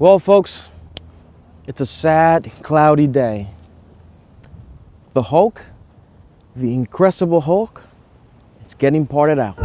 Well, folks, it's a sad, cloudy day. The Hulk, the In-Cressi-ble Hulk, it's getting parted out.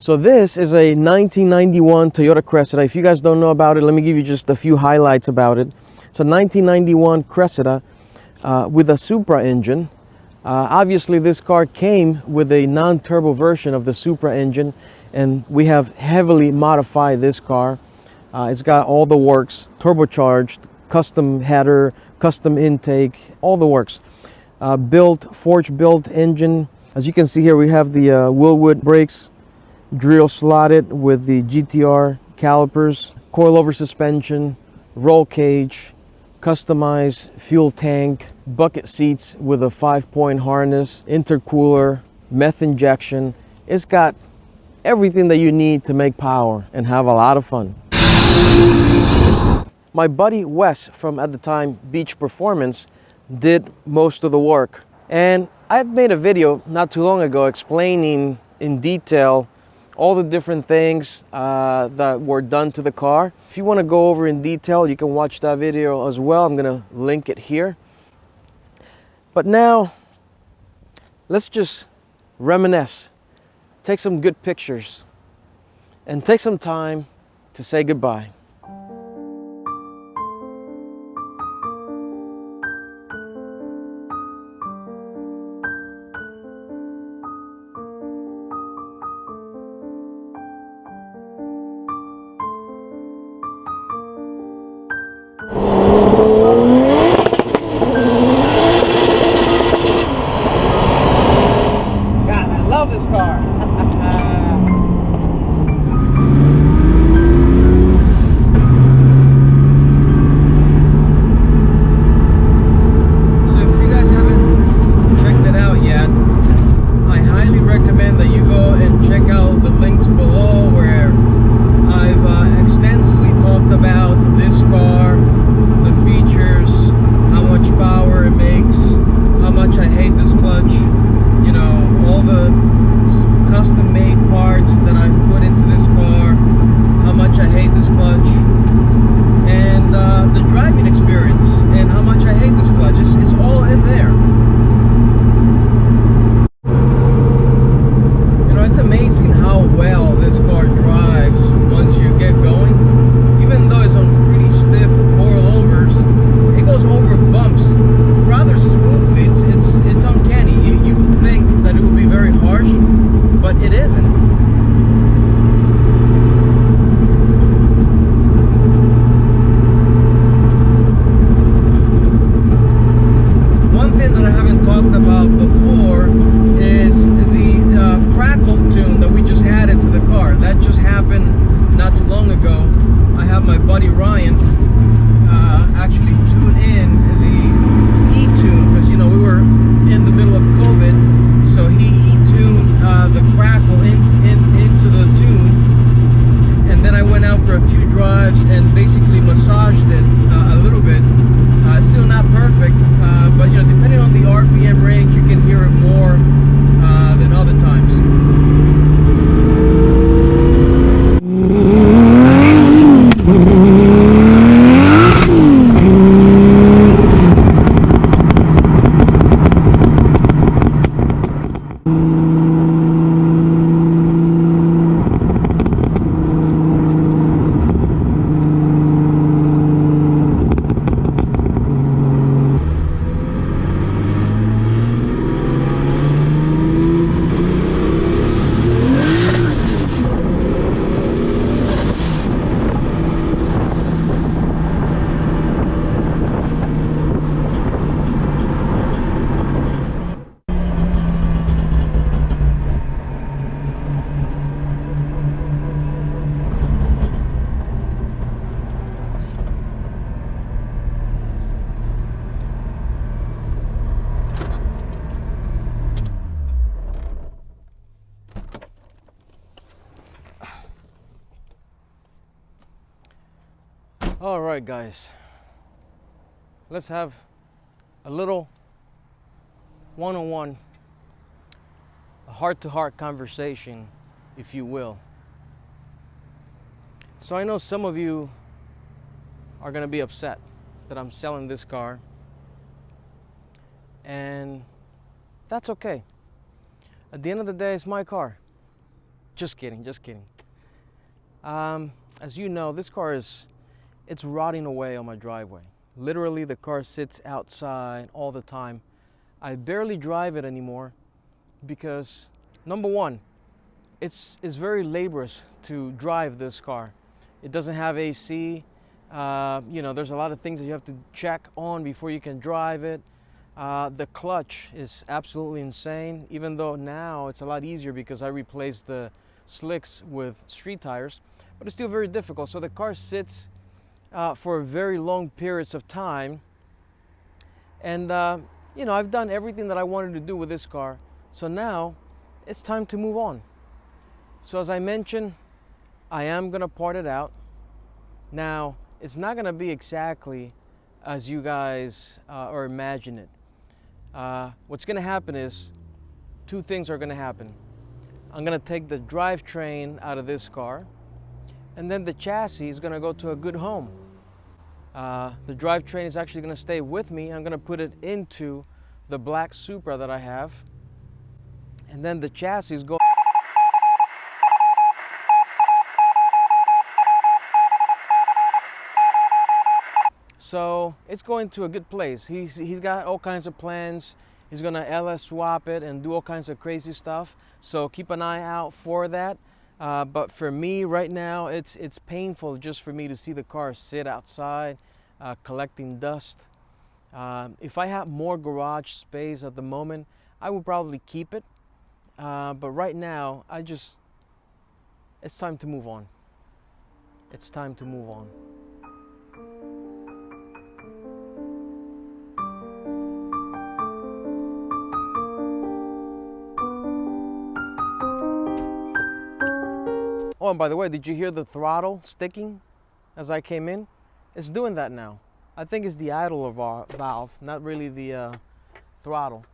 So this is a 1991 Toyota Cressida. If you guys don't know about it, let me give you just a few highlights about it. It's a 1991 Cressida with a Supra engine. Obviously this car came with a non-turbo version of the Supra engine, and we have heavily modified this car. It's got all the works, turbocharged, custom header, custom intake, all the works. Forge built engine. As you can see here, we have the Willwood brakes, drill slotted with the GTR calipers, coilover suspension, roll cage, customized fuel tank, bucket seats with a 5-point harness, intercooler, meth injection. It's got everything that you need to make power and have a lot of fun. My buddy Wes from, at the time, Beach Performance, did most of the work. And I made a video not too long ago explaining in detail all the different things that were done to the car. If you want to go over in detail, you can watch that video as well. I'm going to link it here. But now, let's just reminisce, take some good pictures, and take some time to say goodbye. All right, guys, let's have a little one-on-one, a heart-to-heart conversation, if you will. So I know some of you are going to be upset that I'm selling this car, and that's okay. At the end of the day, it's my car. Just kidding, just kidding. As you know, this car it's rotting away on my driveway. Literally, the car sits outside all the time. I barely drive it anymore because, number one, it's very laborious to drive this car. It doesn't have AC. There's a lot of things that you have to check on before you can drive it. The clutch is absolutely insane, even though now it's a lot easier because I replaced the slicks with street tires, but it's still very difficult. So the car sits for very long periods of time, and I've done everything that I wanted to do with this car, so now it's time to move on. So as I mentioned, I am gonna part it out. Now it's not gonna be exactly as you guys or imagine it. What's gonna happen is two things are gonna happen. I'm gonna take the drivetrain out of this car, and then the chassis is gonna go to a good home. The drivetrain is actually gonna stay with me. I'm gonna put it into the black Supra that I have, and then the chassis go. So it's going to a good place. He's got all kinds of plans. He's gonna LS swap it and do all kinds of crazy stuff. So keep an eye out for that. But for me right now, it's painful just for me to see the car sit outside, collecting dust. If I had more garage space at the moment, I would probably keep it. But right now, it's time to move on. It's time to move on. Oh, and by the way, did you hear the throttle sticking as I came in? It's doing that now. I think it's the idler valve, not really the throttle.